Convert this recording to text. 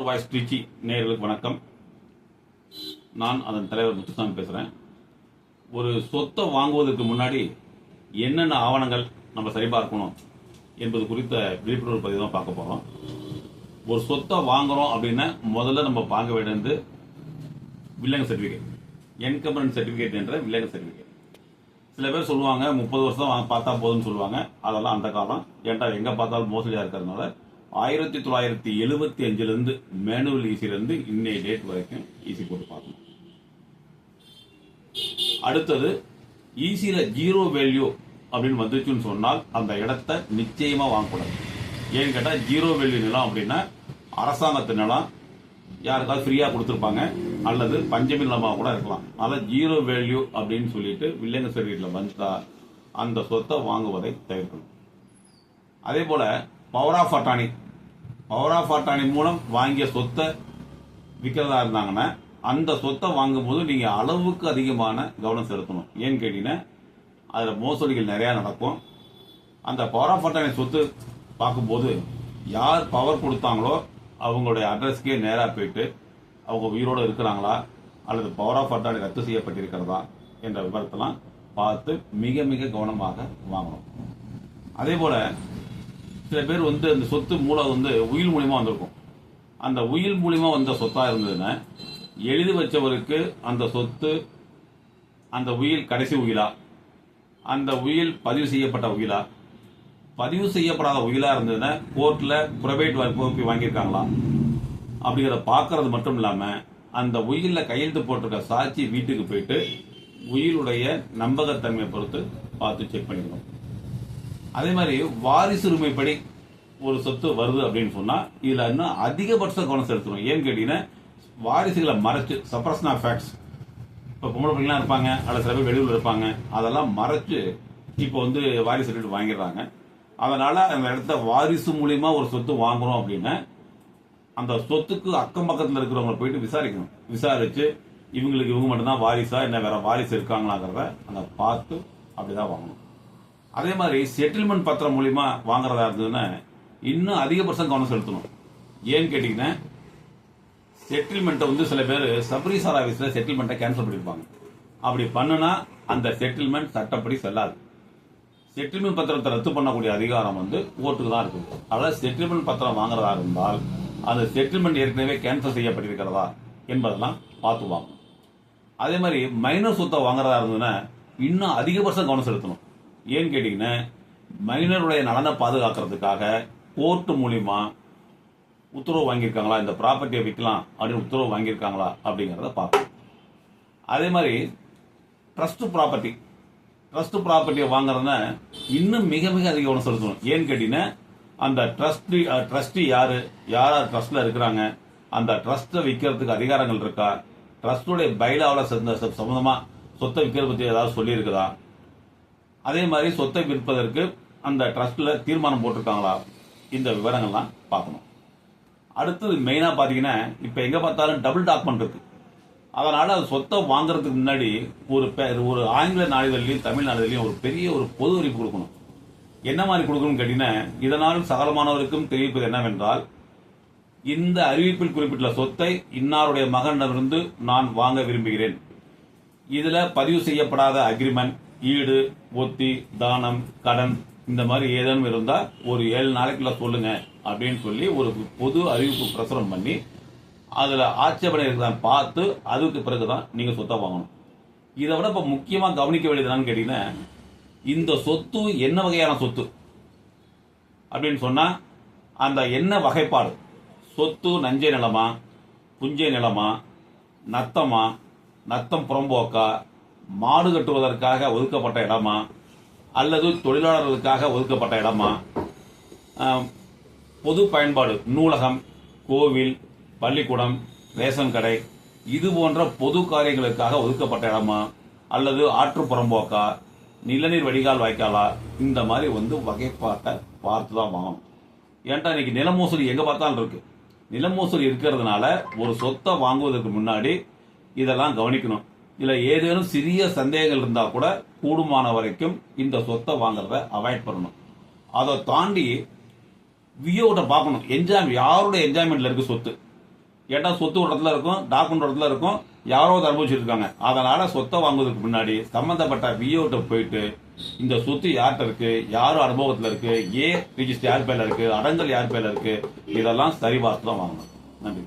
Voice Trichy நேயர்களுக்கு வணக்கம். நான் அதன் தலைவர் முத்துசாமி பேசுகிறேன். ஒரு சொத்தை வாங்குவதற்கு முன்னாடி என்னென்ன ஆவணங்கள் நம்ம சரிபார்க்கணும் என்பது குறித்த விழிப்புணர்வு பதிவு தான் பார்க்க போகிறோம். ஒரு சொத்தை வாங்குறோம் அப்படின்னா முதல்ல நம்ம பார்க்க வேண்டியது வில்லங்க சர்டிஃபிகேட், என்கம்பரன்ஸ் சர்டிஃபிகேட் என்ற வில்லங்க சர்டிஃபிகேட். சில பேர் சொல்லுவாங்க 30 வருஷம் பார்த்தா போதும்னு சொல்லுவாங்க. அதெல்லாம் அந்த காலம். ஏன்டா எங்கே பார்த்தாலும் மோசடியாக இருக்கிறதுனால 1975 மேனுவல் ஈசிலிருந்து இன்னைய டேட் வரைக்கும் ஈசி போட்டு பார்க்கணும். அடுத்தது ஈசியில ஜீரோ வேல்யூ அப்படின்னு வந்துச்சுன்னு சொன்னால் அந்த இடத்த நிச்சயமா வாங்கக்கூடாது. ஏன்னு கேட்டால் ஜீரோ வேல்யூ நிலம் அப்படின்னா அரசாங்கத்து நிலம் யாருக்காவது ஃப்ரீயா கொடுத்துருப்பாங்க அல்லது பஞ்சமி நிலமாக கூட இருக்கலாம். அதனால ஜீரோ வேல்யூ அப்படின்னு சொல்லிட்டு வில்லங்க சர்டிஃபிகேட்ல வந்துட்டா அந்த சொத்தை வாங்குவதை தவிர்க்கணும். அதே போல பவர் ஆஃப் அட்டார்னி மூலம் வாங்கிய சொத்தை விற்கிறதா இருந்தாங்கன்னா அந்த சொத்தை வாங்கும்போது நீங்க அளவுக்கு அதிகமான கவனம் செலுத்தணும். ஏன்னு கேட்டீங்கன்னா அதுல மோசடிகள் நிறைய நடக்கும். அந்த பவர் ஆஃப் அட்டார்னி சொத்து பார்க்கும்போது யார் பவர் கொடுத்தாங்களோ அவங்களுடைய அட்ரஸ்க்கே நேராக போயிட்டு அவங்க உயிரோடு இருக்கிறாங்களா அல்லது பவர் ஆஃப் அட்டார்னி ரத்து செய்யப்பட்டிருக்கிறதா என்ற விவரத்தெல்லாம் பார்த்து மிக மிக கவனமாக வாங்கணும். அதே போல சில பேர் அந்த சொத்து மூலம் உயில் மூலியமா வந்திருக்கும். அந்த உயில் மூலியமா வந்த சொத்தா இருந்ததுன்னா எழுதி வச்சவருக்கு அந்த சொத்து அந்த உயில் கடைசி உயிலா, அந்த உயில் பதிவு செய்யப்பட்ட உயிலா, பதிவு செய்யப்படாத உயிலா இருந்ததுன்னா கோர்ட்ல பிரைவேட் வாங்கியிருக்காங்களா அப்படிங்கிறத பார்க்கறது மட்டும் இல்லாம அந்த உயில்ல கையெழுத்து போட்டிருக்க சாட்சி வீட்டுக்கு போயிட்டு உயிலுடைய நம்பகத்தன்மையை பொறுத்து பார்த்து செக் பண்ணிக்கணும். அதே மாதிரி வாரிசு உரிமைப்படி ஒரு சொத்து வருது அப்படின்னு சொன்னா இதுல இன்னும் அதிகபட்ச கவனம் செலுத்தணும். ஏன்னு கேட்டீங்கன்னா வாரிசுகளை மறைச்சு சப்ரஷன் ஆஃப் ஃபேக்ட்ஸ், இப்ப பொம்பளை பிள்ளைலாம் இருப்பாங்க அல்லது சில பேர் வெளியூர்ல இருப்பாங்க, அதெல்லாம் மறைச்சு இப்போ வாரிசு சர்டிஃபிகேட் வாங்கிடுறாங்க. அதனால அந்த இடத்த வாரிசு மூலியமா ஒரு சொத்து வாங்குறோம் அப்படின்னா அந்த சொத்துக்கு அக்கம் பக்கத்தில் இருக்கிறவங்க போயிட்டு விசாரிக்கணும். விசாரிச்சு இவங்க மட்டும்தான் வாரிசா என்ன வேற வாரிசு இருக்காங்களாங்கிறத அந்த பார்த்து அப்படிதான் வாங்கணும். அதே மாதிரி செட்டில்மெண்ட் பத்திரம் மூலியமா வாங்குறதா இருந்ததுன்னா இன்னும் அதிகபட்சம் கவனம் செலுத்தணும். ஏன்னு கேட்டீங்கன்னா செட்டில்மெண்ட்டை சில பேர் சப்ரீசார் ஆபீஸ்ல செட்டில்மெண்ட்டை கேன்சல் பண்ணிருப்பாங்க. அப்படி பண்ணுனா அந்த செட்டில்மெண்ட் சட்டப்படி செல்லாது. செட்டில்மெண்ட் பத்திரத்தை ரத்து பண்ணக்கூடிய அதிகாரம் கோர்ட்டுக்கு தான் இருக்குது. அதாவது செட்டில்மெண்ட் பத்திரம் வாங்குறதா இருந்தால் அந்த செட்டில்மெண்ட் ஏற்கனவே கேன்சல் செய்யப்பட்டிருக்கிறதா என்பதெல்லாம் பார்த்து வாங்கணும். அதே மாதிரி மைனர் சொத்தை வாங்குறதா இருந்ததுன்னா இன்னும் அதிகபட்சம் கவனம் செலுத்தணும். ஏன்னு கேட்டீங்கன்னா மைனருடைய நலனை பாதுகாக்கிறதுக்காக கோர்ட் மூலியமா உத்தரவு வாங்கியிருக்காங்களா, இந்த ப்ராப்பர்ட்டியை விற்கலாம் அப்படின்னு உத்தரவு வாங்கியிருக்காங்களா அப்படிங்கிறத பார்க்கணும். அதே மாதிரி ட்ரஸ்ட் ப்ராப்பர்ட்டியை வாங்குறதுன்னா இன்னும் மிக மிக அதிக கவனம் செலுத்தணும். ஏன்னு கேட்டீங்கன்னா அந்த ட்ரஸ்டி யாரு ட்ரஸ்ட்ல இருக்கிறாங்க, அந்த ட்ரஸ்ட்டை விற்கிறதுக்கு அதிகாரங்கள் இருக்கா, ட்ரஸ்டுடைய பைலாவில் சம்பந்தமா சொத்தை விற்கிறது பற்றி ஏதாவது சொல்லி இருக்குதா, அதே மாதிரி சொத்தை விற்பதற்கு அந்த ட்ரஸ்ட்ல தீர்மானம் போட்டிருக்காங்களா, இந்த விவரங்கள்லாம் பார்க்கணும். அடுத்தது மெயினா பாத்தீங்கன்னா இப்ப எங்க பார்த்தாலும் டபுள் டாக்குமெண்ட் இருக்கு. அதனால அது சொத்தை வாங்குறதுக்கு முன்னாடி ஒரு ஆங்கில நாளிதழையும் தமிழ் நாளிதழையும் ஒரு பெரிய ஒரு பொது அறிவிப்பு கொடுக்கணும். என்ன மாதிரி கொடுக்கணும்னு கேட்டீங்கன்னா இதனால் சகலமானவருக்கும் தெரிவிப்பது என்னவென்றால் இந்த அறிவிப்பில் குறிப்பிட்ட சொத்தை இன்னாருடைய மகனிடமிருந்து நான் வாங்க விரும்புகிறேன். இதுல பதிவு செய்யப்படாத அக்ரிமெண்ட், ஈடு, ஒத்தி, தானம், கடன் இந்த மாதிரி ஏதேனும் இருந்தா ஒரு 7 நாளைக்குள்ள சொல்லுங்க அப்படின்னு சொல்லி ஒரு பொது அறிவிப்பு பிரசுரம் பண்ணி அதுல ஆட்சேபனை இருக்குதான் பார்த்து அதுக்கு பிறகுதான் நீங்க சொத்தை வாங்கணும். இதை விட இப்ப முக்கியமா கவனிக்க வேண்டியது என்னன்னு கேட்டீங்கன்னா இந்த சொத்து என்ன வகையான சொத்து அப்படின்னு சொன்னா அந்த என்ன வகைப்பாடு, சொத்து நஞ்சை நிலமா, புஞ்சை நிலமா, நத்தமா, நத்தம் புறம்போக்கா, மாடு கட்டுவதற்காக ஒதுக்கப்பட்ட இடமா அல்லது தொழிலாளர்களுக்காக ஒதுக்கப்பட்ட இடமா, பொது பயன்பாடு நூலகம், கோவில், பள்ளிக்கூடம், ரேஷன் கடை இது போன்ற பொது காரியங்களுக்காக ஒதுக்கப்பட்ட இடமா அல்லது ஆற்று புறம்போக்கா, நிலநீர் வடிகால் வாய்க்காலா, இந்த மாதிரி வகைப்பாட்டை பார்த்து தான் வாங்கணும். ஏன்டா இன்னைக்கு நில மோசடி எங்க பார்த்தாலும் இருக்கு. நில மோசடி இருக்கிறதுனால ஒரு சொத்தை வாங்குவதற்கு முன்னாடி இதெல்லாம் கவனிக்கணும். இதுல ஏதேனும் சிறிய சந்தேகங்கள் இருந்தா கூட கூடுமான வரைக்கும் இந்த சொத்தை வாங்குறத அவாய்ட் பண்ணணும். அதை தாண்டி வியோட பார்க்கணும். யாருடைய என்ஜாய்மெண்ட்ல இருக்கு சொத்து. ஏன்னா சொத்து ஒரு இடத்துல இருக்கும், டாக்குமெண்ட் ஒரு இடத்துல இருக்கும், யாரோ ஒரு அனுபவிச்சிருக்காங்க. அதனால சொத்தை வாங்குவதற்கு முன்னாடி சம்பந்தப்பட்ட விஓட்ட போயிட்டு இந்த சொத்து யார்கிட்ட இருக்கு, யார் அனுபவத்துல இருக்கு, ரிஜிஸ்டர் யார் பேர்ல இருக்கு, அடங்கல் யார் பேர்ல இருக்கு, இதெல்லாம் சரி பார்த்து தான் வாங்கணும். நன்றி.